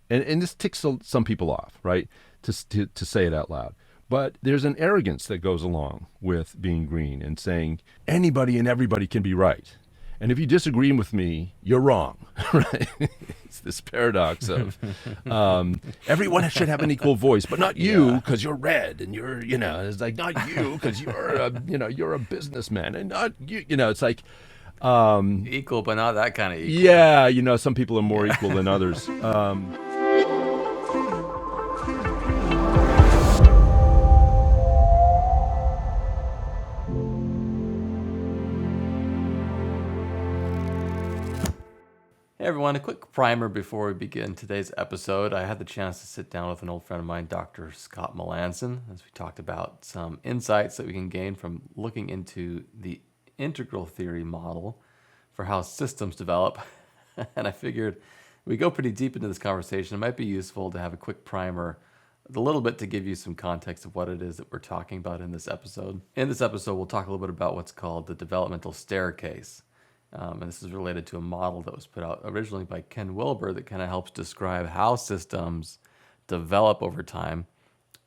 and this ticks some people off, right? To say it out loud. But there's an arrogance that goes along with being green and saying anybody and everybody can be right. And if you disagree with me, you're wrong, right? It's this paradox of everyone should have an equal voice, but not you because you're red and you're, it's like not you because you're a businessman and not you, it's like, equal, but not that kind of equal. yeah, some people are more equal than others. Hey everyone, a quick primer before we begin today's episode. I had the chance to sit down with an old friend of mine, Dr. Scott Melanson, as we talked about some insights that we can gain from looking into the integral theory model for how systems develop. And I figured we go pretty deep into this conversation. It might be useful to have a quick primer, a little bit to give you some context of what it is that we're talking about in this episode. In this episode, we'll talk a little bit about what's called the Developmental Staircase. And this is related to a model that was put out originally by Ken Wilber that kind of helps describe how systems develop over time.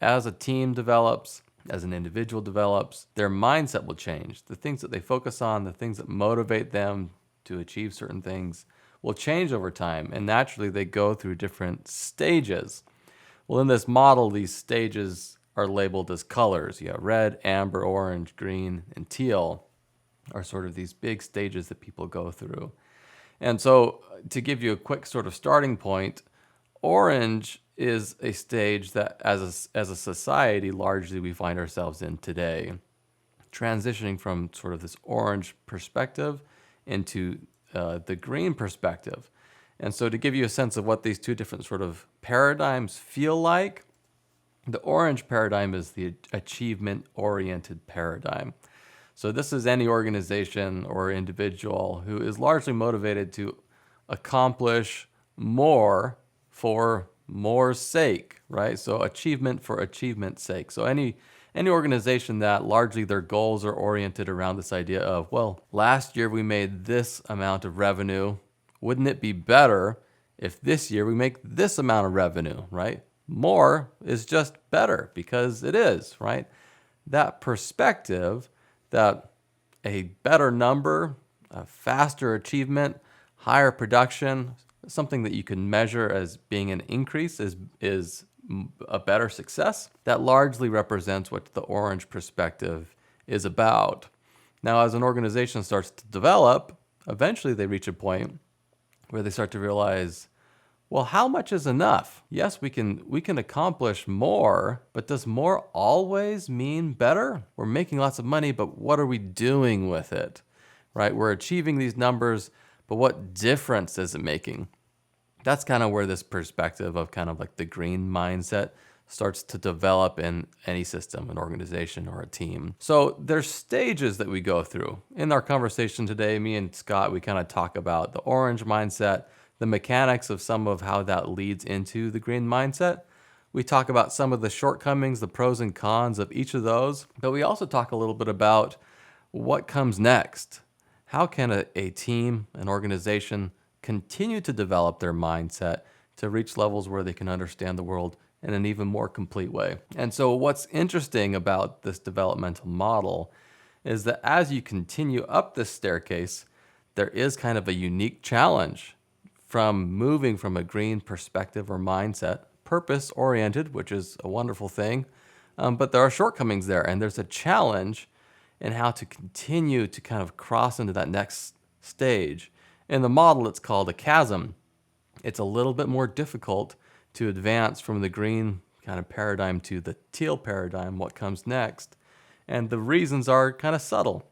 As a team develops, as an individual develops, their mindset will change. The things that they focus on, the things that motivate them to achieve certain things will change over time. And naturally, they go through different stages. Well, in this model, these stages are labeled as colors. You have red, amber, orange, green, and teal are sort of these big stages that people go through. And so to give you a quick sort of starting point, orange is a stage that as a society largely we find ourselves in today, transitioning from sort of this orange perspective into the green perspective. And so to give you a sense of what these two different sort of paradigms feel like, the orange paradigm is the achievement-oriented paradigm. So this is any organization or individual who is largely motivated to accomplish more for more's sake, right? So achievement for achievement's sake. So any organization that largely their goals are oriented around this idea of, well, last year we made this amount of revenue. Wouldn't it be better if this year we make this amount of revenue, right? More is just better because it is, right? That perspective that a better number, a faster achievement, higher production, something that you can measure as being an increase is a better success. That largely represents what the orange perspective is about. Now, as an organization starts to develop, eventually they reach a point where they start to realize, well, how much is enough? Yes, we can accomplish more, but does more always mean better? We're making lots of money, but what are we doing with it? Right? We're achieving these numbers, but what difference is it making? That's kind of where this perspective of kind of like the green mindset starts to develop in any system, an organization, or a team. So there's stages that we go through. In our conversation today, me and Scott, we kind of talk about the orange mindset, the mechanics of some of how that leads into the green mindset. We talk about some of the shortcomings, the pros and cons of each of those, but we also talk a little bit about what comes next. How can a team, an organization, continue to develop their mindset to reach levels where they can understand the world in an even more complete way? And so what's interesting about this developmental model is that as you continue up this staircase, there is kind of a unique challenge from moving from a green perspective or mindset, purpose-oriented, which is a wonderful thing, but there are shortcomings there, and there's a challenge in how to continue to kind of cross into that next stage. In the model, it's called a chasm. It's a little bit more difficult to advance from the green kind of paradigm to the teal paradigm, what comes next, and the reasons are kind of subtle.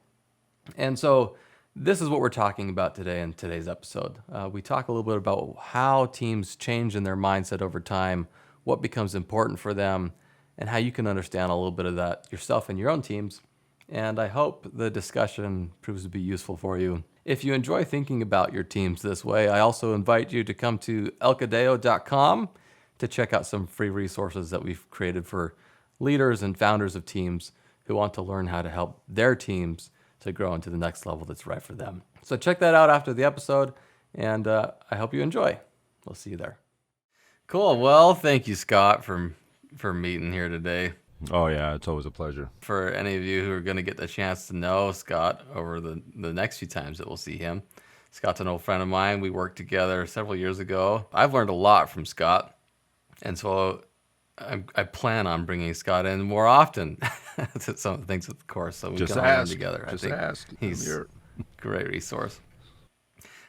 And so this is what we're talking about today in today's episode. We talk a little bit about how teams change in their mindset over time, what becomes important for them, and how you can understand a little bit of that yourself and your own teams. And I hope the discussion proves to be useful for you. If you enjoy thinking about your teams this way, I also invite you to come to elcadeo.com to check out some free resources that we've created for leaders and founders of teams who want to learn how to help their teams to grow into the next level that's right for them. So check that out after the episode, and I hope you enjoy. We'll see you there. Cool. Well, thank you, Scott, for meeting here today. Oh, yeah, it's always a pleasure. For any of you who are going to get the chance to know Scott over the next few times that we'll see him, Scott's an old friend of mine. We worked together several years ago. I've learned a lot from Scott, and so I plan on bringing Scott in more often to some of the things with the course, so we Just can all learn ask. together. Just I think ask. he's a great resource.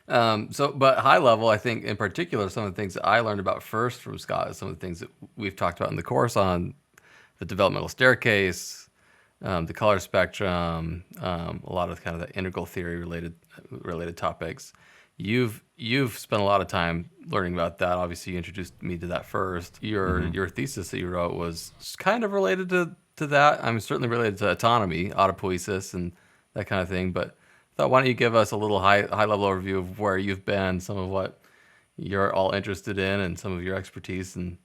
But high level, I think in particular, some of the things that I learned about first from Scott is some of the things that we've talked about in the course on the developmental staircase, the color spectrum, a lot of kind of the integral theory related topics. You've spent a lot of time learning about that. Obviously, you introduced me to that first. Your thesis that you wrote was kind of related to that. I mean, certainly related to autonomy, autopoiesis, and that kind of thing. But I thought, why don't you give us a little high level overview of where you've been, some of what you're all interested in, and some of your expertise, and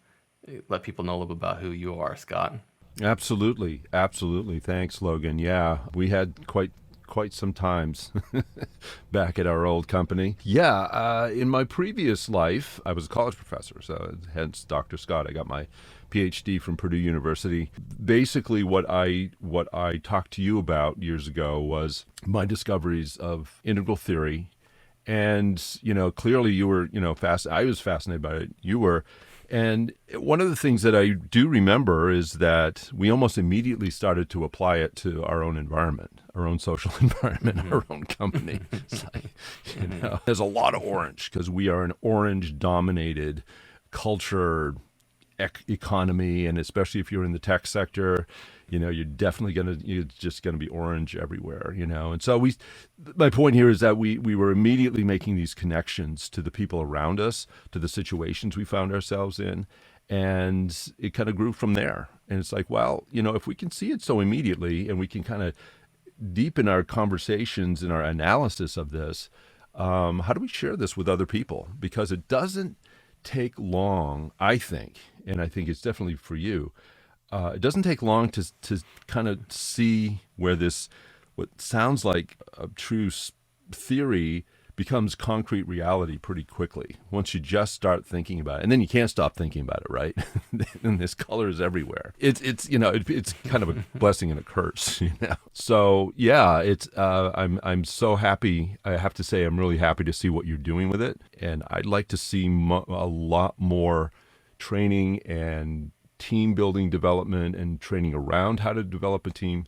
let people know a little bit about who you are, Scott. Absolutely. Thanks, Logan. Yeah, we had quite some times back at our old company. Yeah, in my previous life, I was a college professor, so hence Dr. Scott. I got my PhD from Purdue University. Basically, what I talked to you about years ago was my discoveries of integral theory, and clearly you were I was fascinated by it. You were. And one of the things that I do remember is that we almost immediately started to apply it to our own environment, our own social environment, our own company. It's like, there's a lot of orange because we are an orange-dominated culture, economy, and especially if you're in the tech sector, you're just gonna be orange everywhere, And so my point here is that we were immediately making these connections to the people around us, to the situations we found ourselves in, and it kind of grew from there. And it's like, well, if we can see it so immediately, and we can kind of deepen our conversations and our analysis of this, how do we share this with other people? Because it doesn't take long, I think, and I think it's definitely for you. It doesn't take long to kind of see where this, what sounds like a true theory, becomes concrete reality pretty quickly once you just start thinking about it. And then you can't stop thinking about it, right? And this color is everywhere. It's kind of a blessing and a curse, So yeah, I'm so happy. I have to say, I'm really happy to see what you're doing with it, and I'd like to see a lot more training and team building development and training around how to develop a team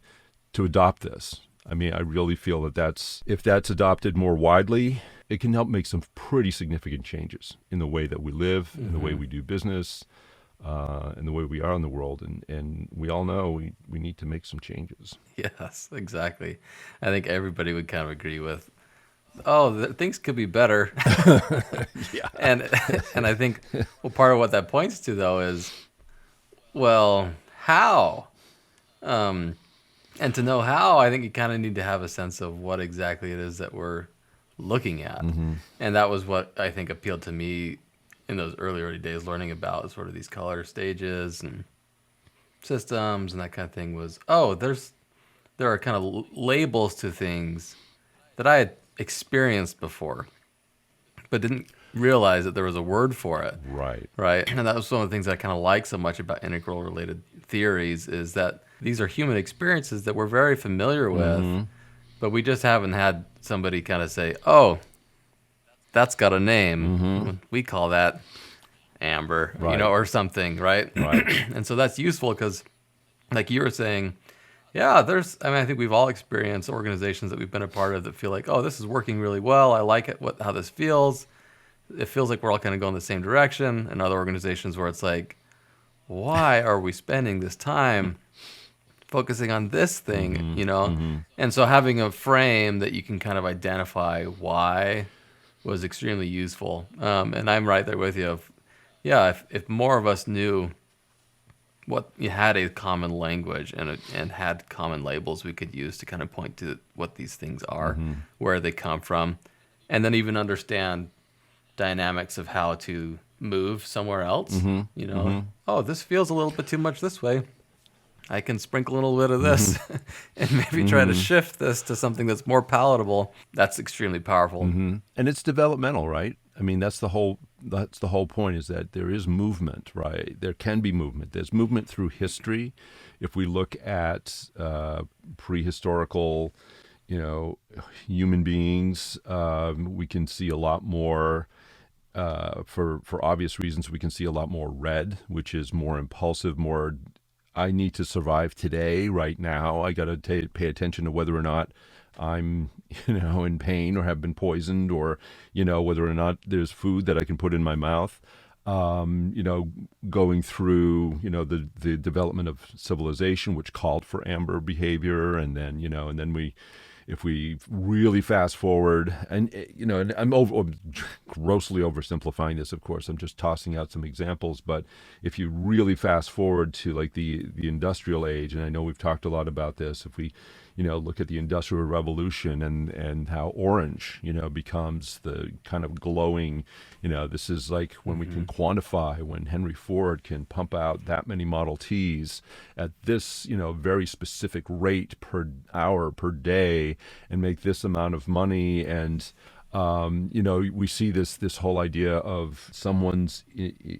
to adopt this. I mean, I really feel that if that's adopted more widely, it can help make some pretty significant changes in the way that we live, in the way we do business, and the way we are in the world. And we all know we need to make some changes. Yes, exactly. I think everybody would kind of agree with, things could be better. Yeah. And I think, part of what that points to, though, is, well, how? And to know how, I think you kind of need to have a sense of what exactly it is that we're looking at. And that was what I think appealed to me in those early days, learning about sort of these color stages and systems and that kind of thing, was, there are kind of labels to things that I had experienced before, but didn't realize that there was a word for it. Right. And that was one of the things that I kind of like so much about integral related theories, is that these are human experiences that we're very familiar with, but we just haven't had somebody kind of say, that's got a name. We call that amber, or something, right? And so that's useful because, like you were saying, I think we've all experienced organizations that we've been a part of that feel like, this is working really well. I like it, how this feels. It feels like we're all kind of going the same direction. And other organizations where it's like, why are we spending this time focusing on this thing, And so having a frame that you can kind of identify why was extremely useful. And I'm right there with you. If more of us knew what you had a common language and had common labels we could use to kind of point to what these things are, where they come from, and then even understand dynamics of how to move somewhere else. This feels a little bit too much this way. I can sprinkle a little bit of this and maybe try to shift this to something that's more palatable. That's extremely powerful. And it's developmental, right? I mean, that's the whole that's the whole point, is that there is movement, right? There can be movement. There's movement through history. If we look at prehistorical, human beings, we can see a lot more. For obvious reasons, we can see a lot more red, which is more impulsive, more. I need to survive today, right now. I got to pay attention to whether or not I'm, in pain or have been poisoned, or, whether or not there's food that I can put in my mouth. Going through, the development of civilization, which called for amber behavior, and then, if we really fast forward, and I'm grossly oversimplifying this, of course. I'm just tossing out some examples, but if you really fast forward to like the industrial age, and I know we've talked a lot about this, if we look at the Industrial Revolution and how orange, becomes the kind of glowing, this is like when we can quantify, when Henry Ford can pump out that many Model Ts at this, very specific rate per hour, per day, and make this amount of money. And we see this whole idea of someone's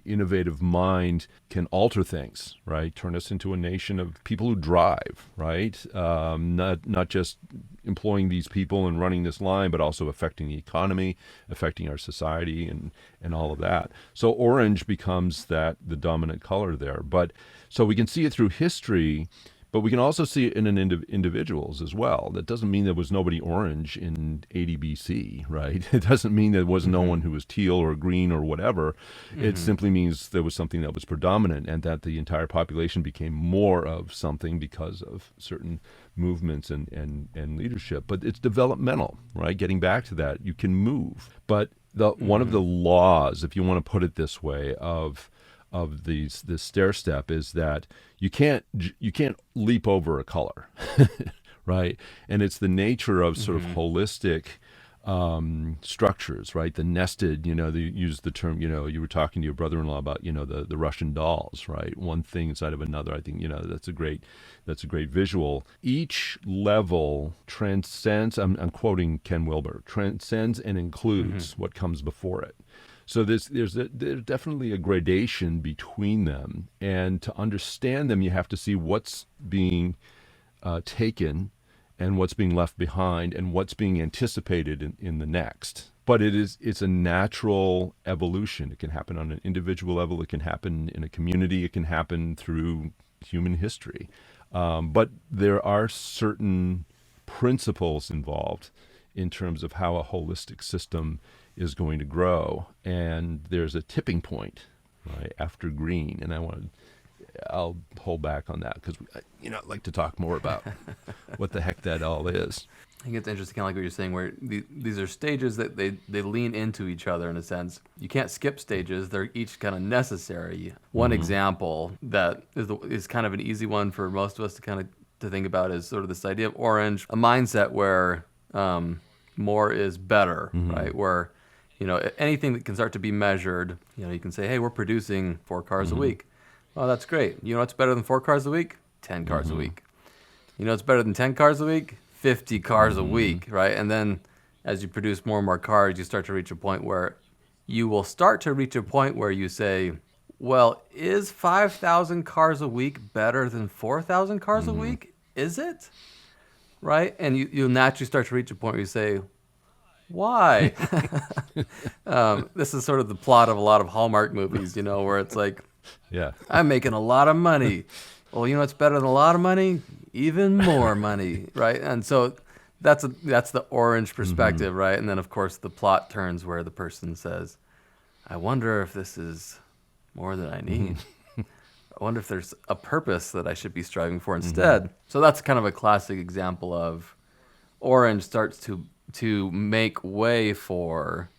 innovative mind can alter things, right? Turn us into a nation of people who drive, right? Not just employing these people and running this line, but also affecting the economy, affecting our society, and all of that. So orange becomes the dominant color there. But so we can see it through history. But we can also see it in individuals as well. That doesn't mean there was nobody orange in 80 BC, right? It doesn't mean there was no one who was teal or green or whatever. It simply means there was something that was predominant, and that the entire population became more of something because of certain movements and leadership. But it's developmental, right? Getting back to that, you can move. But one of the laws, if you want to put it this way, of this stair step is that you can't leap over a color, right? And it's the nature of sort of holistic structures, right? The nested, they use the term, you were talking to your brother-in-law about, the Russian dolls, right? One thing inside of another. I think, that's a great visual. Each level transcends, I'm quoting Ken Wilber, transcends and includes what comes before it. So there's definitely a gradation between them, and to understand them, you have to see what's being taken and what's being left behind and what's being anticipated in the next. But it's a natural evolution. It can happen on an individual level. It can happen in a community. It can happen through human history. But there are certain principles involved in terms of how a holistic system is going to grow, and there's a tipping point, right, after green. And I'll hold back on that because I'd like to talk more about what the heck that all is. I think it's interesting, kind of like what you're saying, where these are stages that they lean into each other in a sense. You can't skip stages; they're each kind of necessary. One example that is kind of an easy one for most of us to think about is sort of this idea of orange, a mindset where more is better, right? Where anything that can start to be measured, you can say, hey, we're producing 4 cars a week. Well, that's great. You know what's better than 4 cars a week? 10 cars a week. You know what's better than 10 cars a week? 50 cars a week, right? And then as you produce more and more cars, you start to reach a point where you say, well, is 5,000 cars a week better than 4,000 cars a week? Is it? Right? And you'll naturally start to reach a point where you say, why? This is sort of the plot of a lot of Hallmark movies, where it's like, yeah, I'm making a lot of money. Well, what's better than a lot of money? Even more money, right? And so that's the orange perspective, right? And then, of course, the plot turns where the person says, I wonder if this is more than I need. I wonder if there's a purpose that I should be striving for instead. So that's kind of a classic example of orange starts to make way for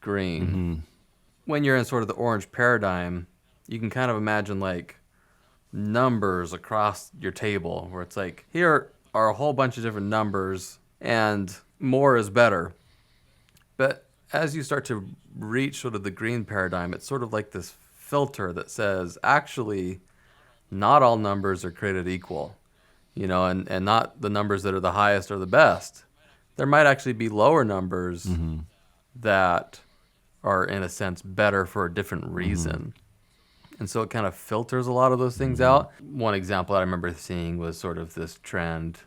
green. When you're in sort of the orange paradigm, you can kind of imagine like numbers across your table where it's like, here are a whole bunch of different numbers and more is better. But as you start to reach sort of the green paradigm, it's sort of like this filter that says, actually, not all numbers are created equal, and not the numbers that are the highest or the best. There might actually be lower numbers that are in a sense better for a different reason. And so it kind of filters a lot of those things out. One example that I remember seeing was sort of this trend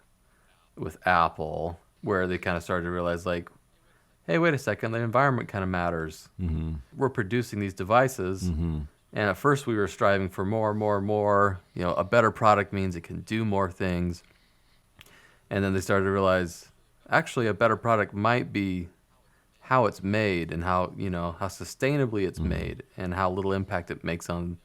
with Apple where they kind of started to realize like, hey, wait a second, the environment kind of matters. We're producing these devices. And at first we were striving for more. You know, a better product means it can do more things. And then they started to realize, actually, a better product might be how it's made and how sustainably it's made and how little impact it makes on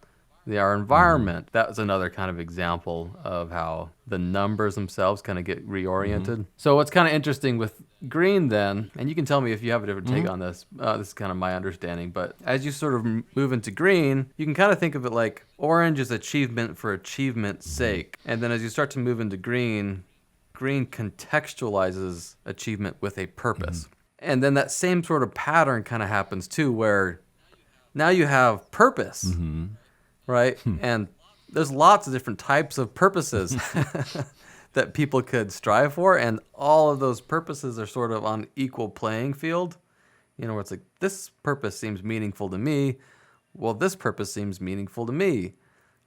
our environment. That was another kind of example of how the numbers themselves kind of get reoriented. So what's kind of interesting with green then, and you can tell me if you have a different take on this, this is kind of my understanding, but as you sort of move into green, you can kind of think of it like orange is achievement for achievement's sake. And then as you start to move into green contextualizes achievement with a purpose. And then that same sort of pattern kind of happens too, where now you have purpose, right? And there's lots of different types of purposes that people could strive for. And all of those purposes are sort of on equal playing field. You know, where it's like, this purpose seems meaningful to me. Well, this purpose seems meaningful to me.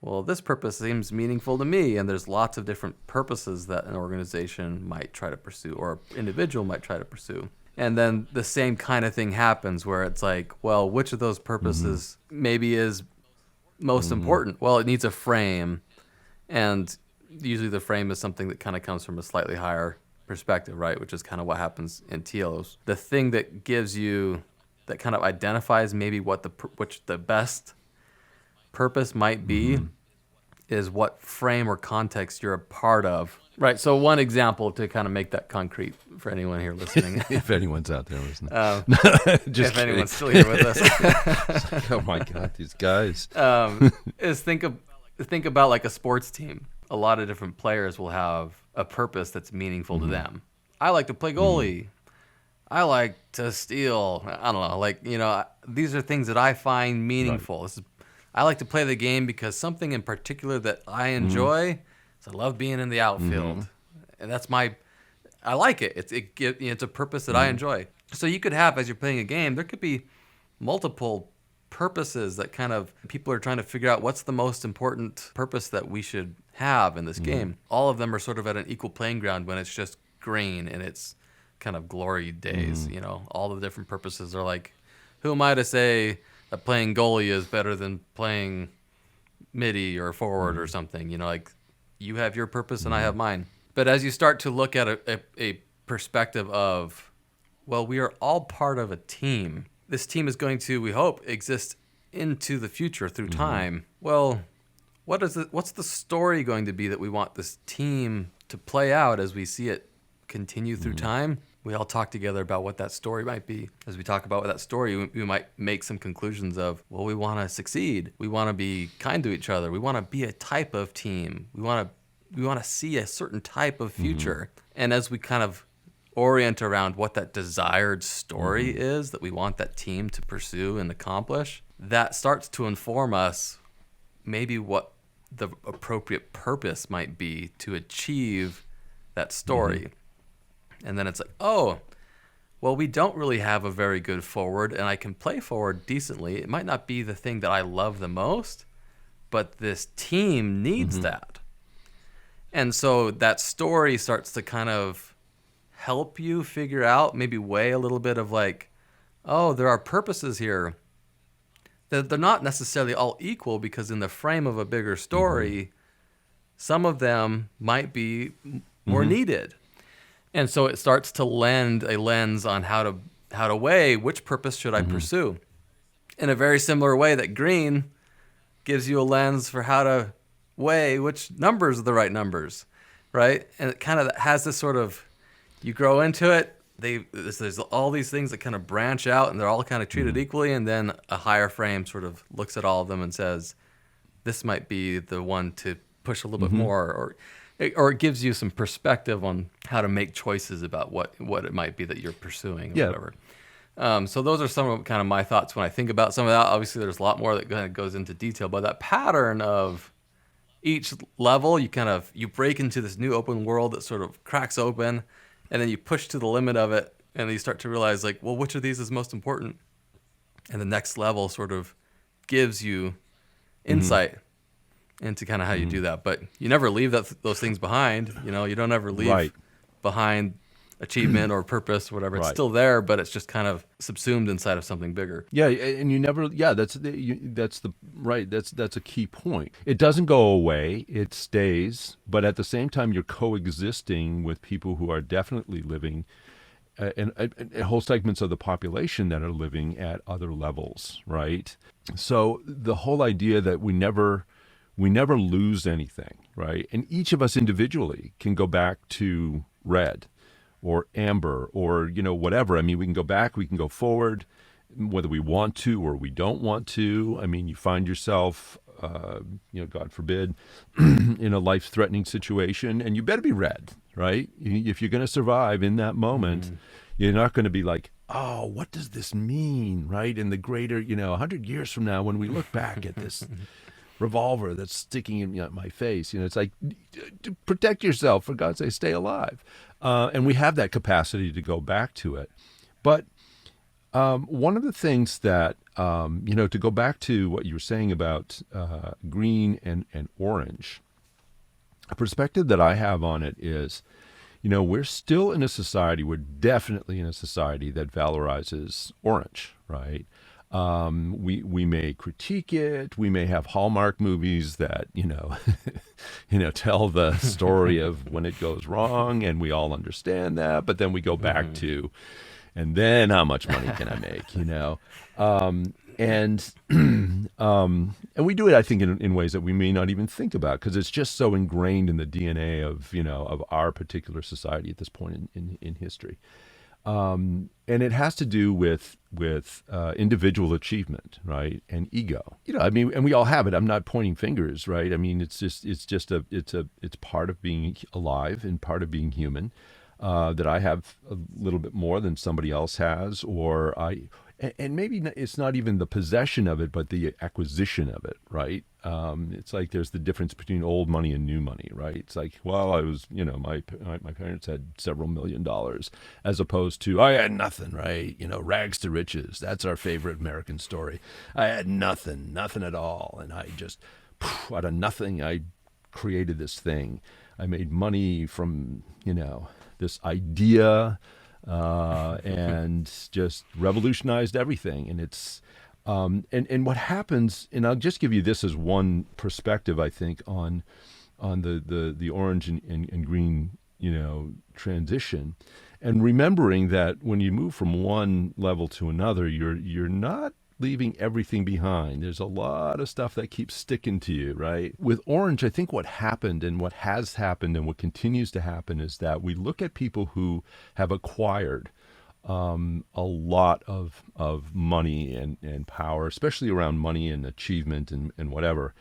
Well, this purpose seems meaningful to me. And there's lots of different purposes that an organization might try to pursue or an individual might try to pursue. And then the same kind of thing happens where it's like, well, which of those purposes maybe is most important? Well, it needs a frame. And usually the frame is something that kind of comes from a slightly higher perspective, right? Which is kind of what happens in Teal. The thing that gives you, that kind of identifies maybe what which the best purpose might be is what frame or context you're a part of. Right. So one example to kind of make that concrete for anyone here listening. If anyone's out there listening. If anyone's still here with us. Like, oh my God, these guys. Is think about like a sports team. A lot of different players will have a purpose that's meaningful to them. I like to play goalie. I like to steal. I don't know. Like, you know, these are things that I find meaningful. Right. I like to play the game because something in particular that I enjoy is I love being in the outfield. And that's I like it. It's a purpose that I enjoy. So you could have, as you're playing a game, there could be multiple purposes that kind of people are trying to figure out what's the most important purpose that we should have in this game. All of them are sort of at an equal playing ground when it's just green and it's kind of glory days. You know, all the different purposes are like, who am I to say that playing goalie is better than playing midi or forward or something? You know, like you have your purpose and I have mine. But as you start to look at a perspective of, well, we are all part of a team. This team is going to, we hope, exist into the future through time. Well, what's the story going to be that we want this team to play out as we see it continue through time? We all talk together about what that story might be. As we talk about that story, we might make some conclusions of, well, we want to succeed. We want to be kind to each other. We want to be a type of team. We want to see a certain type of future. And as we kind of orient around what that desired story is that we want that team to pursue and accomplish, that starts to inform us maybe what the appropriate purpose might be to achieve that story. And then it's like, oh, well, we don't really have a very good forward, and I can play forward decently. It might not be the thing that I love the most, but this team needs that. And so that story starts to kind of help you figure out, maybe weigh a little bit of like, oh, there are purposes here. They're not necessarily all equal, because in the frame of a bigger story, some of them might be more needed. And so it starts to lend a lens on how to weigh which purpose should I pursue. In a very similar way that green gives you a lens for how to weigh which numbers are the right numbers, right? And it kind of has this sort of, you grow into it, there's all these things that kind of branch out and they're all kind of treated equally, and then a higher frame sort of looks at all of them and says, this might be the one to push a little bit more, or it gives you some perspective on how to make choices about what it might be that you're pursuing or whatever. So those are some of kind of my thoughts when I think about some of that. Obviously, there's a lot more that kind of goes into detail, but that pattern of each level, you break into this new open world that sort of cracks open, and then you push to the limit of it, and then you start to realize, like, well, which of these is most important? And the next level sort of gives you Mm-hmm. insight into kind of how you do that. But you never leave those things behind. You don't ever leave Right. behind achievement or purpose or whatever. It's Right. still there, but it's just kind of subsumed inside of something bigger. Yeah, and you never. Yeah, that's the right. That's a key point. It doesn't go away; it stays. But at the same time, you're coexisting with people who are definitely living, and whole segments of the population that are living at other levels. Right. So the whole idea that we never lose anything, right? And each of us individually can go back to red or amber or whatever. I mean, we can go back, we can go forward, whether we want to or we don't want to. I mean, you find yourself, God forbid, in a life-threatening situation, and you better be red, right? If you're going to survive in that moment, you're not going to be like, oh, what does this mean, right? In the greater, 100 years from now, when we look back at this revolver that's sticking in my face, it's like, protect yourself, for God's sake, stay alive. And we have that capacity to go back to it. But one of the things that, to go back to what you were saying about green and orange, a perspective that I have on it is, we're still in a society, we're definitely in a society that valorizes orange, right? We may critique it. We may have Hallmark movies that tell the story of when it goes wrong, and we all understand that. But then we go back to, and then how much money can I make? And and we do it, I think, in ways that we may not even think about because it's just so ingrained in the DNA of our particular society at this point in history. And it has to do with individual achievement, right, and ego. I mean, and we all have it. I'm not pointing fingers, right? I mean, it's part of being alive and part of being human. That I have a little bit more than somebody else has, and maybe it's not even the possession of it, but the acquisition of it, right? It's like there's the difference between old money and new money, right? It's like, well, I was, my parents had several $1,000,000, as opposed to I had nothing, right? Rags to riches. That's our favorite American story. I had nothing at all, and I just out of nothing, I created this thing. I made money from this idea, and just revolutionized everything. And it's and what happens, and I'll just give you this as one perspective, I think, on the orange and green transition, and remembering that when you move from one level to another, you're not leaving everything behind. There's a lot of stuff that keeps sticking to you, right? With orange, I think what happened and what has happened and what continues to happen is that we look at people who have acquired a lot of money and power, especially around money and achievement and whatever.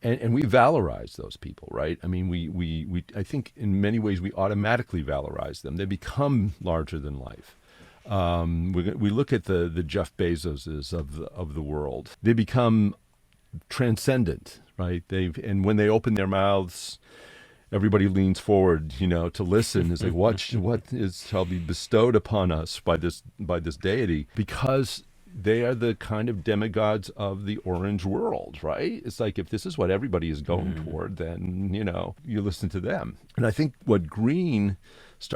And we valorize those people, right? I mean, we I think in many ways we automatically valorize them. They become larger than life. We look at the Jeff Bezoses of the world. They become transcendent, right? And when they open their mouths, everybody leans forward, to listen. It's like what shall be bestowed upon us by this deity, because they are the kind of demigods of the orange world, right? It's like if this is what everybody is going toward, then you listen to them. And I think what green has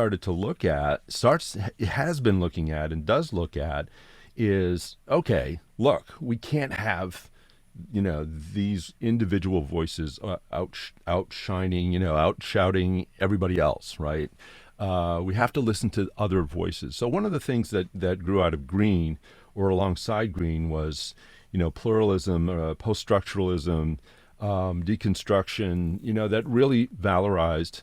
been looking at and does look at is, okay, look, we can't have these individual voices outshouting everybody else, right? We have to listen to other voices. So one of the things that grew out of green or alongside green was, pluralism, post-structuralism, deconstruction, that really valorized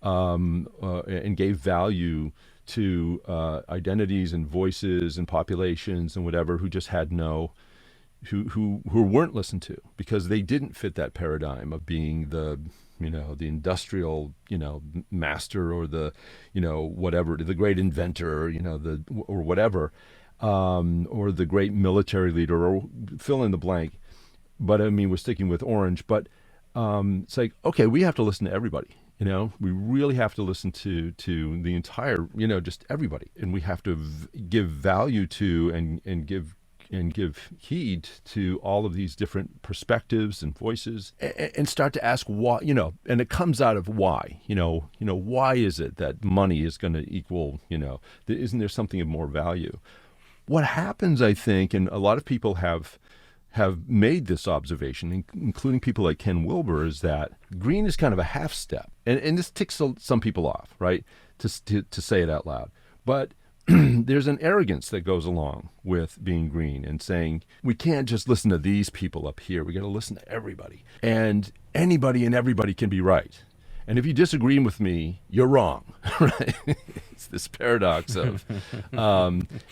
and gave value to identities and voices and populations and whatever who just had who weren't listened to because they didn't fit that paradigm of being the industrial master or the whatever, the great inventor, or whatever, or the great military leader, or fill in the blank. But I mean, we're sticking with orange. But it's like, okay, we have to listen to everybody. We really have to listen to the entire, just everybody, and we have to give value to and give give heed to all of these different perspectives and voices, and start to ask why, and it comes out of why, why is it that money is going to equal, isn't there something of more value? What happens, I think, and a lot of people have made this observation, including people like Ken Wilber, is that green is kind of a half step. And this ticks some people off, right, to say it out loud. But there's an arrogance that goes along with being green and saying, we can't just listen to these people up here. We got to listen to everybody. And anybody and everybody can be right. And if you disagree with me, you're wrong, right? It's this paradox of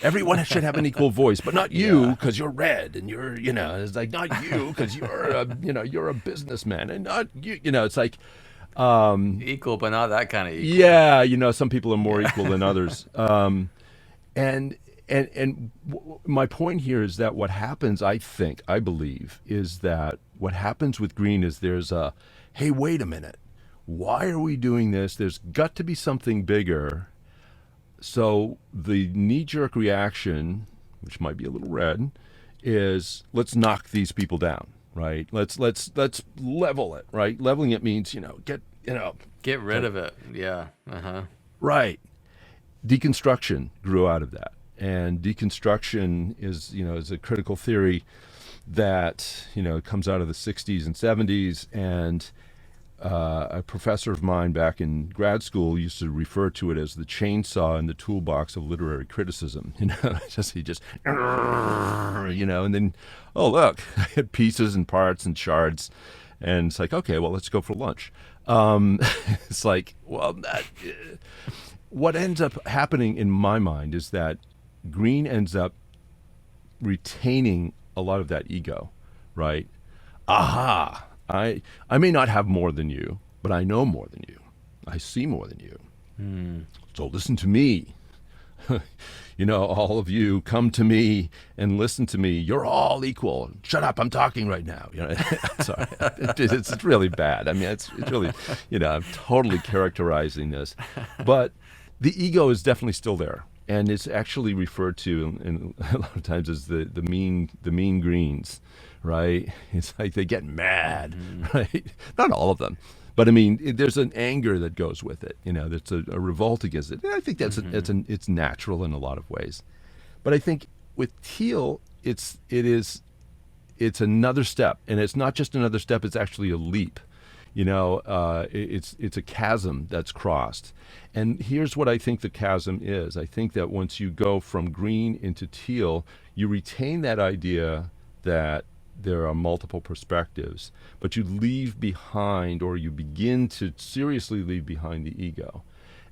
everyone should have an equal voice, but not you because you're red, and you're, it's like not you because you're a businessman, and not you, it's like equal, but not that kind of equal. Yeah, some people are more equal than others. And my point here is that what happens, I believe, is that what happens with green is there's a, hey, wait a minute. Why are we doing this? There's got to be something bigger. So the knee-jerk reaction, which might be a little red, is let's knock these people down, right? Let's level it, right? Leveling it means, get rid of it. Yeah. Uh-huh. Right. Deconstruction grew out of that. And deconstruction is a critical theory that, comes out of the 60s and 70s, and a professor of mine back in grad school used to refer to it as the chainsaw in the toolbox of literary criticism. He just, and then, oh, look, I had pieces and parts and shards. And it's like, okay, well, let's go for lunch. It's like, well, what ends up happening in my mind is that green ends up retaining a lot of that ego, right? Aha! I may not have more than you, but I know more than you. I see more than you. So listen to me. All of you come to me and listen to me. You're all equal. Shut up, I'm talking right now. Sorry, it's really bad. I mean, it's really, I'm totally characterizing this, but the ego is definitely still there, and it's actually referred to in a lot of times as the mean greens. Right? It's like they get mad, right? Not all of them, but I mean, there's an anger that goes with it. That's a revolt against it. And I think it's natural in a lot of ways. But I think with teal, it's another step, and it's not just another step. It's actually a leap. It's a chasm that's crossed. And here's what I think the chasm is. I think that once you go from green into teal, you retain that idea that there are multiple perspectives, but you leave behind, or you begin to seriously leave behind, the ego,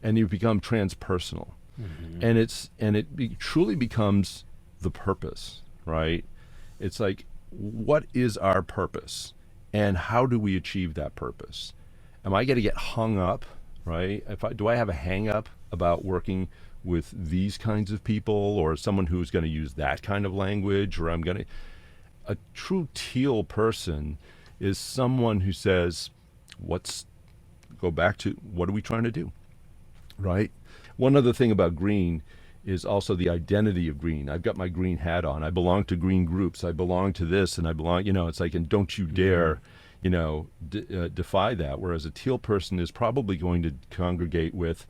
and you become transpersonal. And it truly becomes the purpose, right? It's like, what is our purpose, and how do we achieve that purpose? Am I going to get hung up, right? Do I have a hang up about working with these kinds of people, or someone who's going to use that kind of language, or a true teal person is someone who says, go back to what are we trying to do, right? One other thing about green is also the identity of green. I've got my green hat on. I belong to green groups. I belong to this, and I belong, it's like, and don't you dare, defy that. Whereas a teal person is probably going to congregate with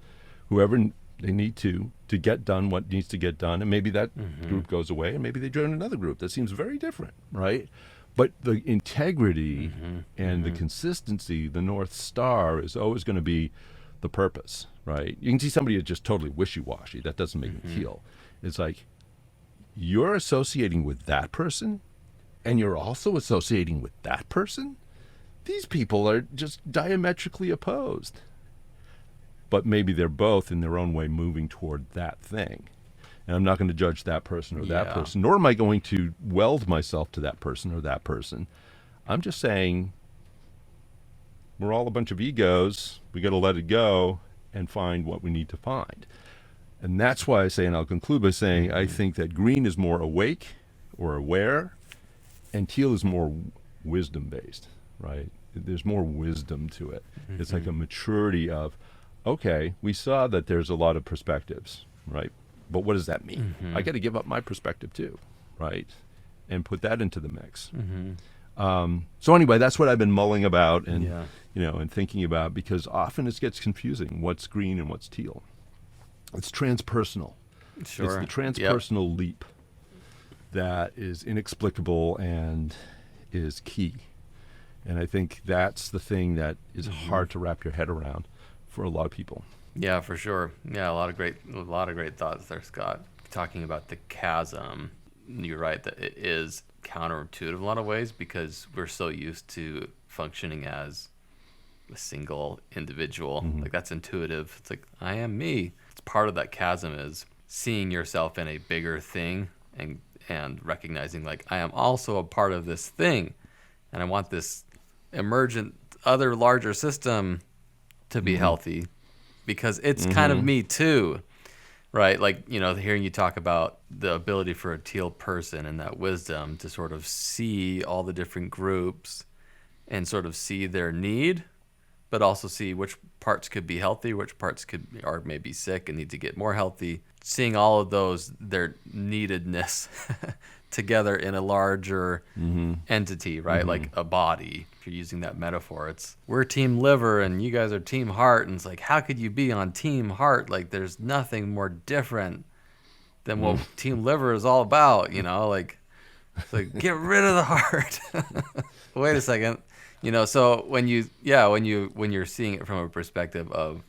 whoever they need to get done what needs to get done, and maybe that group goes away, and maybe they join another group that seems very different, right? But the integrity and the consistency, the North Star, is always going to be the purpose, right? You can see somebody who's just totally wishy-washy. That doesn't make them teal. It's like, you're associating with that person, and you're also associating with that person? These people are just diametrically opposed. But maybe they're both in their own way moving toward that thing. And I'm not going to judge that person or that person, nor am I going to weld myself to that person or that person. I'm just saying, we're all a bunch of egos. We got to let it go and find what we need to find. And that's why I say, and I'll conclude by saying, I think that green is more awake or aware, and teal is more wisdom-based, right? There's more wisdom to it. It's like a maturity of, okay, we saw that there's a lot of perspectives, right? But what does that mean? I got to give up my perspective too, right? And put that into the mix. So anyway, that's what I've been mulling about and and thinking about, because often it gets confusing. What's green and what's teal? It's transpersonal. Sure. It's the transpersonal leap that is inexplicable and is key. And I think that's the thing that is hard to wrap your head around for a lot of people. Yeah, for sure. Yeah, a lot of great thoughts there, Scott. Talking about the chasm, you're right that it is counterintuitive in a lot of ways, because we're so used to functioning as a single individual. Like, that's intuitive. It's like, I am me. It's part of that chasm is seeing yourself in a bigger thing and recognizing, like, I am also a part of this thing, and I want this emergent other larger system to be healthy, because it's kind of me too. Right, like, hearing you talk about the ability for a teal person and that wisdom to sort of see all the different groups and sort of see their need, but also see which parts could be healthy, which parts are maybe sick and need to get more healthy. Seeing all of those, their neededness together in a larger entity, right? Like a body. If you're using that metaphor, we're team liver and you guys are team heart, and it's like, how could you be on team heart? Like, there's nothing more different than what team liver is all about, like, it's like, get rid of the heart. Wait a second. So when you're seeing it from a perspective of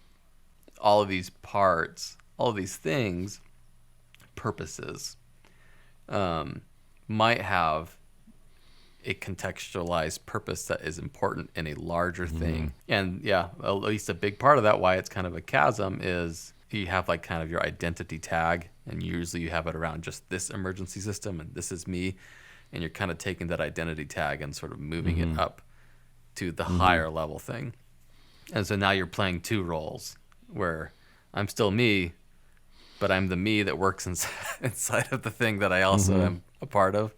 all of these parts, all of these things, purposes, might have a contextualized purpose that is important in a larger thing. And at least a big part of that, why it's kind of a chasm, is you have like kind of your identity tag, and usually you have it around just this emergency system and this is me, and you're kind of taking that identity tag and sort of moving it up to the higher level thing. And so now you're playing two roles, where I'm still me, but I'm the me that works inside of the thing that I also am a part of.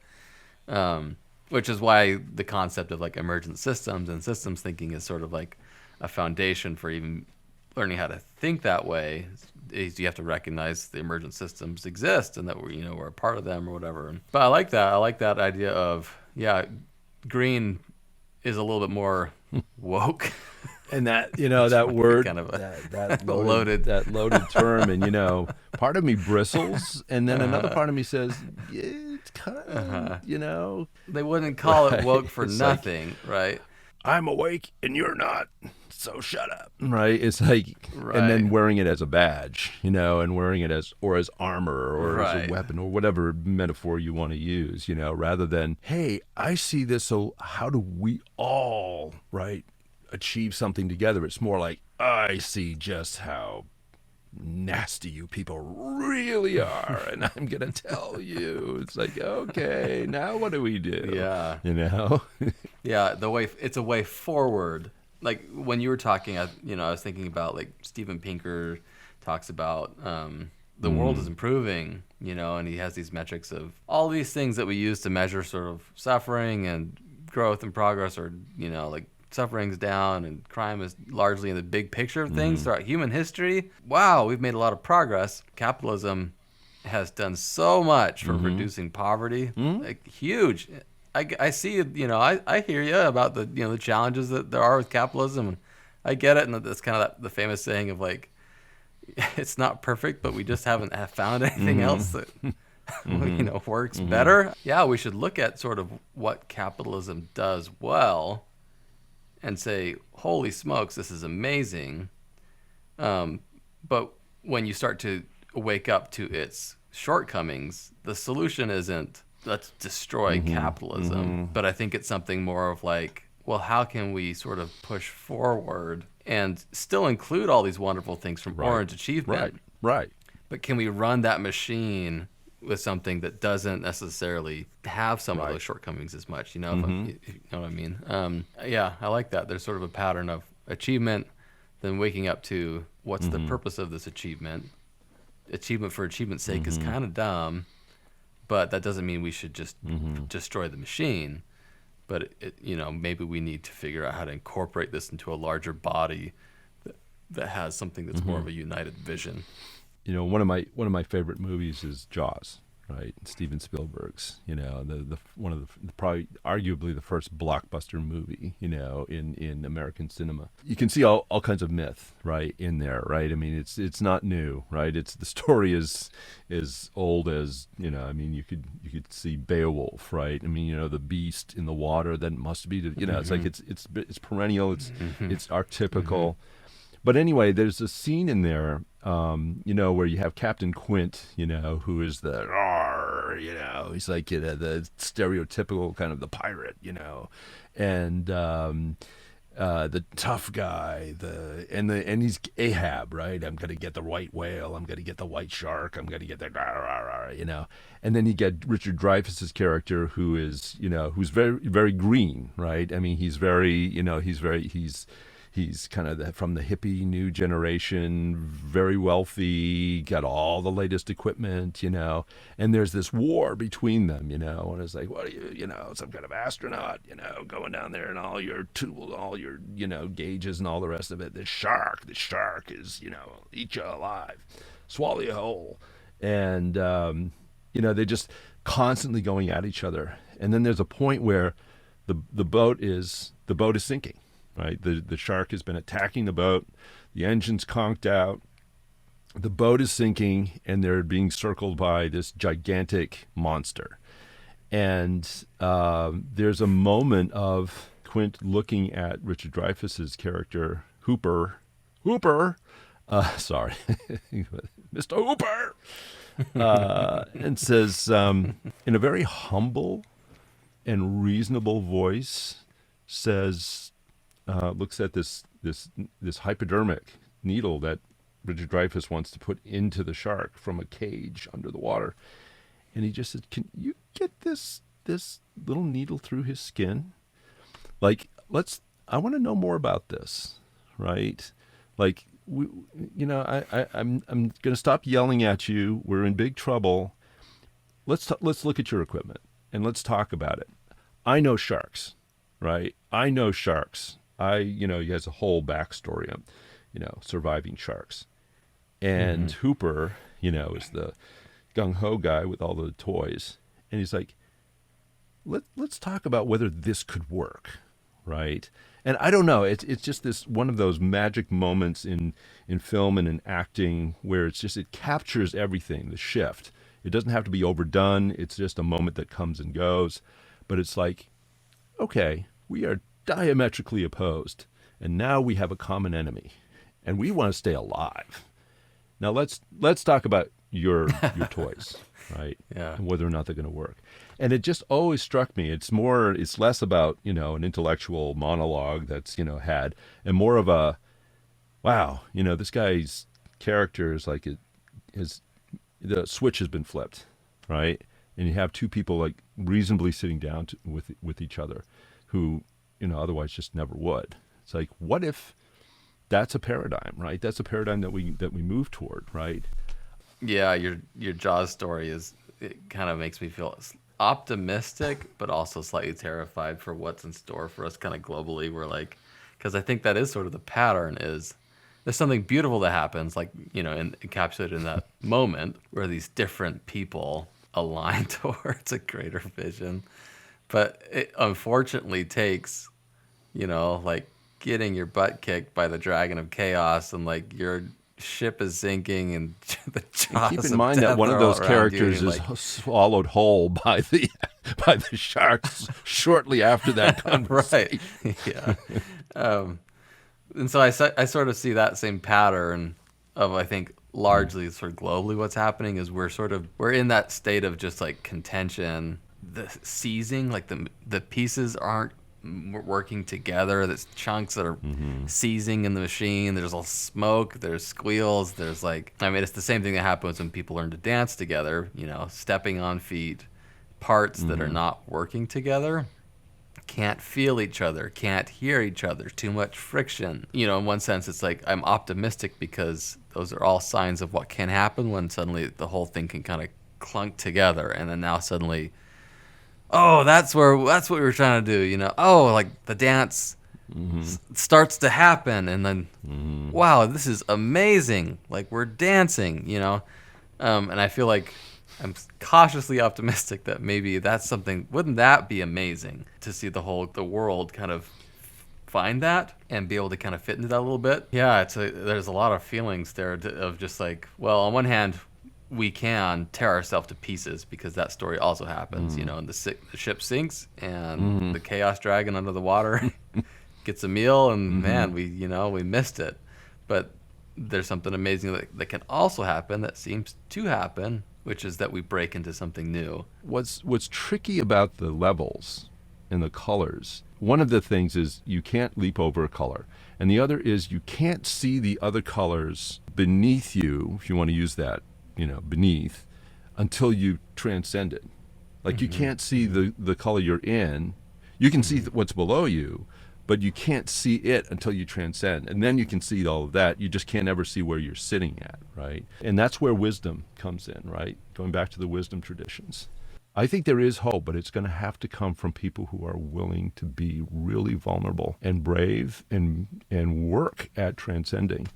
Which is why the concept of like emergent systems and systems thinking is sort of like a foundation for even learning how to think that way. Is you have to recognize the emergent systems exist and that we're a part of them or whatever. But I like that. I like that idea of, green is a little bit more woke. And that, that word, kind of that loaded term, and, part of me bristles, and then another part of me says, it's kind of, They wouldn't call it woke for It's nothing, right? I'm awake and you're not, so shut up, right? It's like, Right. and then wearing it as a badge, and wearing it as armor or as a weapon or whatever metaphor you want to use, rather than, hey, I see this, so how do we all, right, achieve something together? It's more like, I see just how nasty you people really are, and I'm gonna tell you. It's like, okay, now what do we do? Yeah. Yeah, it's a way forward. Like when you were talking, I was thinking about, like, Steven Pinker talks about the world is improving, and he has these metrics of all these things that we use to measure sort of suffering and growth and progress, or like suffering's down and crime is largely in the big picture of things throughout human history. Wow, we've made a lot of progress. Capitalism has done so much for reducing poverty, like huge. I see, I hear you about the the challenges that there are with capitalism. I get it, and that's kind of the famous saying of like, it's not perfect, but we just haven't found anything else that works better. Yeah, we should look at sort of what capitalism does well and say, holy smokes, this is amazing. But when you start to wake up to its shortcomings, the solution isn't, let's destroy capitalism. But I think it's something more of like, well, how can we sort of push forward and still include all these wonderful things from Orange Achievement? Right. But can we run that machine with something that doesn't necessarily have some of those shortcomings as much, if you know what I mean? I like that. There's sort of a pattern of achievement, then waking up to what's the purpose of this achievement. Achievement for achievement's sake is kind of dumb, but that doesn't mean we should just destroy the machine. But maybe we need to figure out how to incorporate this into a larger body that has something that's more of a united vision. One of my favorite movies is Jaws, right? Steven Spielberg's, the one of the probably arguably the first blockbuster movie, in American cinema. You can see all kinds of myth, right, in there, right? I mean, it's not new, right? It's the story is old as, you could see Beowulf, right? I mean, the beast in the water, then must be, it's like it's perennial, it's archetypical. But anyway, there's a scene in there, where you have Captain Quint, who is the, he's like, the stereotypical kind of the pirate, and the tough guy, and he's Ahab, right? I'm gonna get the white whale, I'm gonna get the white shark, I'm gonna get the, and then you get Richard Dreyfuss's character, who is, who's very, very green, right? I mean, he's very, he's kind of from the hippie new generation, very wealthy, got all the latest equipment, and there's this war between them, and it's like, what are you, some kind of astronaut, going down there and all your tools, all your, gauges and all the rest of it. The shark is, eat you alive, swallow you whole. And, they're just constantly going at each other. And then there's a point where the boat is sinking. Right, the shark has been attacking the boat. The engine's conked out. The boat is sinking, and they're being circled by this gigantic monster. And there's a moment of Quint looking at Richard Dreyfuss's character, Hooper, sorry, Mr. Hooper, and says, in a very humble and reasonable voice, says, looks at this hypodermic needle that Richard Dreyfuss wants to put into the shark from a cage under the water, and he just said, "Can you get this little needle through his skin? Like, I want to know more about this, right? Like, I'm going to stop yelling at you. We're in big trouble. Let's look at your equipment and let's talk about it. I know sharks, right? I know sharks. He has a whole backstory on, surviving sharks. And Hooper, is the gung-ho guy with all the toys. And he's like, let's talk about whether this could work, right? And I don't know, it's just this one of those magic moments in film and in acting where it captures everything, the shift. It doesn't have to be overdone. It's just a moment that comes and goes. But it's like, okay, we are diametrically opposed, and now we have a common enemy, and we want to stay alive. Now let's talk about your toys, right? Yeah. And whether or not they're going to work. And it just always struck me. It's less about an intellectual monologue that's had, and more of a, wow, this guy's character is like the switch has been flipped, right? And you have two people like reasonably sitting down with each other, who otherwise just never would. It's like, what if that's a paradigm, right? That's a paradigm that we move toward, right? Yeah, your Jaws story it kind of makes me feel optimistic, but also slightly terrified for what's in store for us kind of globally. We're like, because I think that is sort of the pattern is there's something beautiful that happens, like, encapsulated in that moment where these different people align towards a greater vision. But it unfortunately takes, like getting your butt kicked by the dragon of chaos, and like your ship is sinking, and the jaws keep in mind that one of those characters is swallowed whole by the sharks shortly after that conversation. Right. Yeah. And so I sort of see that same pattern of, I think, largely sort of globally what's happening is we're in that state of just like contention, the seizing, like the pieces aren't working together. There's chunks that are seizing in the machine. There's all smoke. There's squeals. There's it's the same thing that happens when people learn to dance together. Stepping on feet, parts that are not working together, can't feel each other, can't hear each other. Too much friction. In one sense, it's like I'm optimistic because those are all signs of what can happen when suddenly the whole thing can kind of clunk together, and then now suddenly, oh, that's what we were trying to do, Oh, like the dance starts to happen, and then, wow, this is amazing. Like we're dancing, And I feel like I'm cautiously optimistic that maybe that's something. Wouldn't that be amazing to see the world kind of find that and be able to kind of fit into that a little bit? Yeah, there's a lot of feelings there of just like, well, on one hand, we can tear ourselves to pieces because that story also happens, and the ship sinks and the chaos dragon under the water gets a meal, and man, we missed it. But there's something amazing that can also happen, that seems to happen, which is that we break into something new. What's tricky about the levels and the colors, one of the things is you can't leap over a color. And the other is you can't see the other colors beneath you, if you want to use that, beneath, until you transcend it. Like you can't see the color you're in. You can see what's below you, but you can't see it until you transcend. And then you can see all of that. You just can't ever see where you're sitting at, right? And that's where wisdom comes in, right? Going back to the wisdom traditions. I think there is hope, but it's going to have to come from people who are willing to be really vulnerable and brave and work at transcending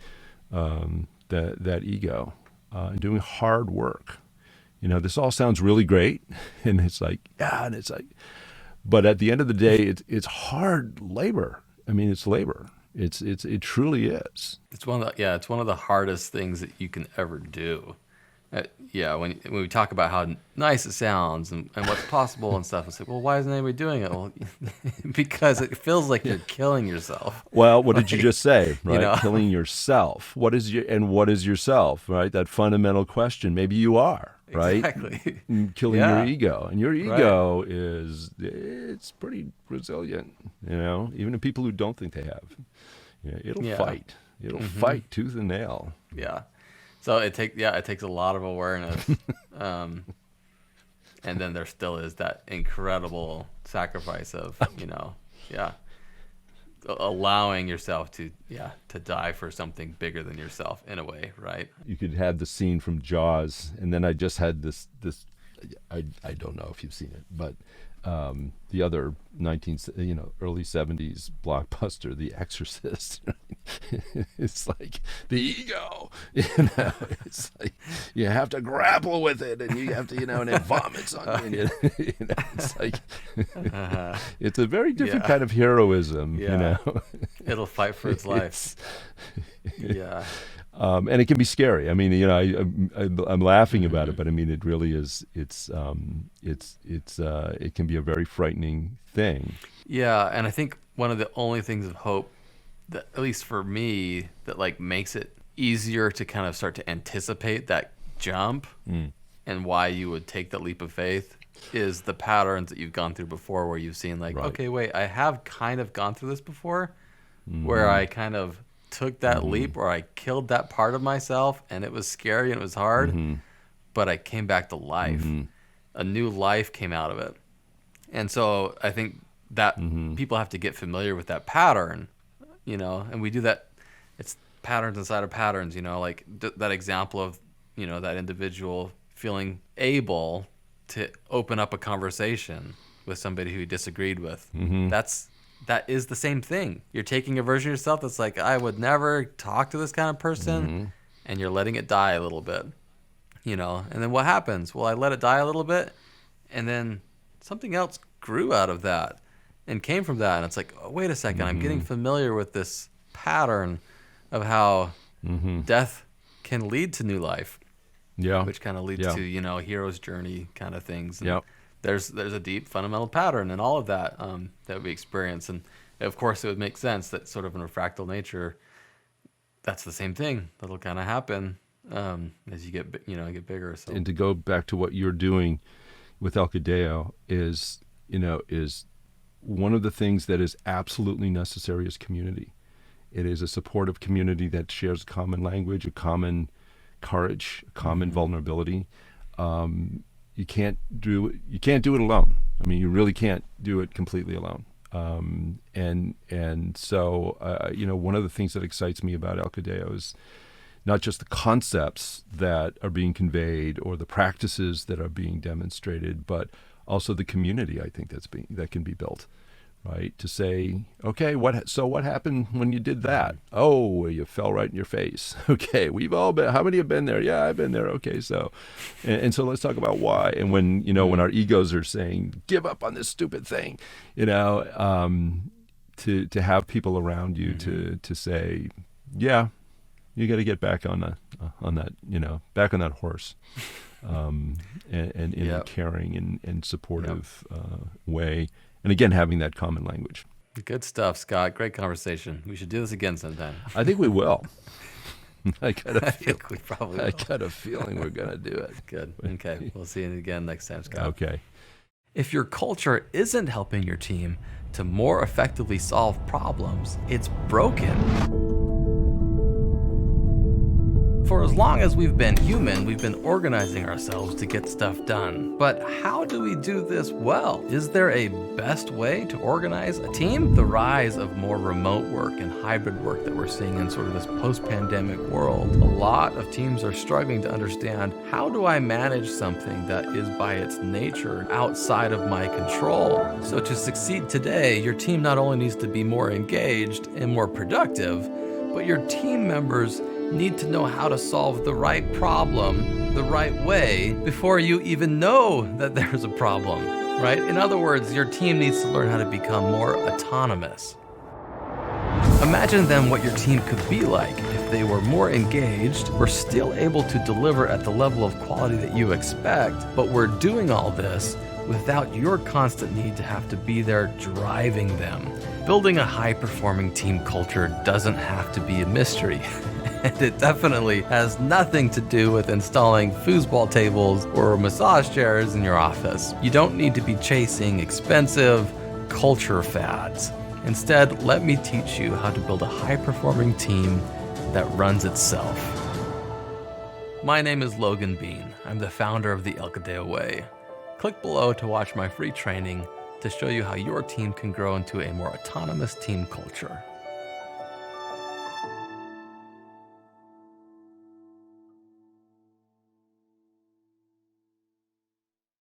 that ego and doing hard work. This all sounds really great, and it's like, but at the end of the day, it's hard labor. I mean, it's labor. It truly is. It's one of the hardest things that you can ever do. When we talk about how nice it sounds and what's possible and stuff, it's like, well, why isn't anybody doing it? Well, because it feels like you're killing yourself. Well, what did you just say, right? Killing yourself. What is yourself, right? That fundamental question. Maybe you are, right? Exactly. Killing your ego. And your ego it's pretty resilient, even in people who don't think they have. It'll fight. It'll fight tooth and nail. Yeah. So it takes a lot of awareness, and then there still is that incredible sacrifice of allowing yourself to die for something bigger than yourself in a way, right? You could have the scene from Jaws, and then I just had this. I don't know if you've seen it, but the other early 70s blockbuster, The Exorcist. It's like the ego, it's like you have to grapple with it, and you have to, and it vomits on you. It's like it's a very different kind of heroism. It'll fight for its life. And it can be scary. I mean, I'm laughing about it, but I mean, it really is. It can be a very frightening thing. Yeah, and I think one of the only things of hope that, at least for me, that like makes it easier to kind of start to anticipate that jump and why you would take that leap of faith is the patterns that you've gone through before, where you've seen like, okay, wait, I have kind of gone through this before, where I kind of took that leap, or I killed that part of myself, and it was scary and it was hard, but I came back to life. A new life came out of it. And so I think that people have to get familiar with that pattern, and we do that. It's patterns inside of patterns, like that example of, that individual feeling able to open up a conversation with somebody who he disagreed with. That is the same thing. You're taking a version of yourself that's like, I would never talk to this kind of person, and you're letting it die a little bit, And then what happens? Well, I let it die a little bit, and then something else grew out of that and came from that. And it's like, oh, wait a second, I'm getting familiar with this pattern of how death can lead to new life, which kind of leads to, hero's journey kind of things. And there's a deep fundamental pattern in all of that that we experience. And of course, it would make sense that sort of in a fractal nature, that's the same thing that'll kind of happen as you get bigger. So. And to go back to what you're doing with Alcadeo is one of the things that is absolutely necessary is community. It is a supportive community that shares a common language, a common courage, a common vulnerability. You can't do it alone. I mean, you really can't do it completely alone. So one of the things that excites me about Alcadeo is not just the concepts that are being conveyed or the practices that are being demonstrated, but also the community. I think that can be built, right? To say, okay, what happened when you did that? Oh, you fell right in your face. Okay, we've all been, how many have been there? Yeah, I've been there. Okay, so, and so let's talk about why. And when, when our egos are saying, give up on this stupid thing, to have people around you to say, yeah, you got to get back on that, back on that horse. And in a caring and supportive way. And again, having that common language. Good stuff, Scott. Great conversation. We should do this again sometime. I think we will. I think we probably will. I got a feeling we're going to do it. Good. Okay. We'll see you again next time, Scott. Okay. If your culture isn't helping your team to more effectively solve problems, it's broken. For as long as we've been human, we've been organizing ourselves to get stuff done. But how do we do this well? Is there a best way to organize a team? The rise of more remote work and hybrid work that we're seeing in sort of this post-pandemic world, a lot of teams are struggling to understand, how do I manage something that is by its nature outside of my control? So to succeed today, your team not only needs to be more engaged and more productive, but your team members need to know how to solve the right problem the right way before you even know that there's a problem, right? In other words, your team needs to learn how to become more autonomous. Imagine then what your team could be like if they were more engaged, were still able to deliver at the level of quality that you expect, but we're doing all this without your constant need to have to be there driving them. Building a high-performing team culture doesn't have to be a mystery. And it definitely has nothing to do with installing foosball tables or massage chairs in your office. You don't need to be chasing expensive culture fads. Instead, let me teach you how to build a high-performing team that runs itself. My name is Logan Bean. I'm the founder of the El Cadeo Way. Click below to watch my free training to show you how your team can grow into a more autonomous team culture.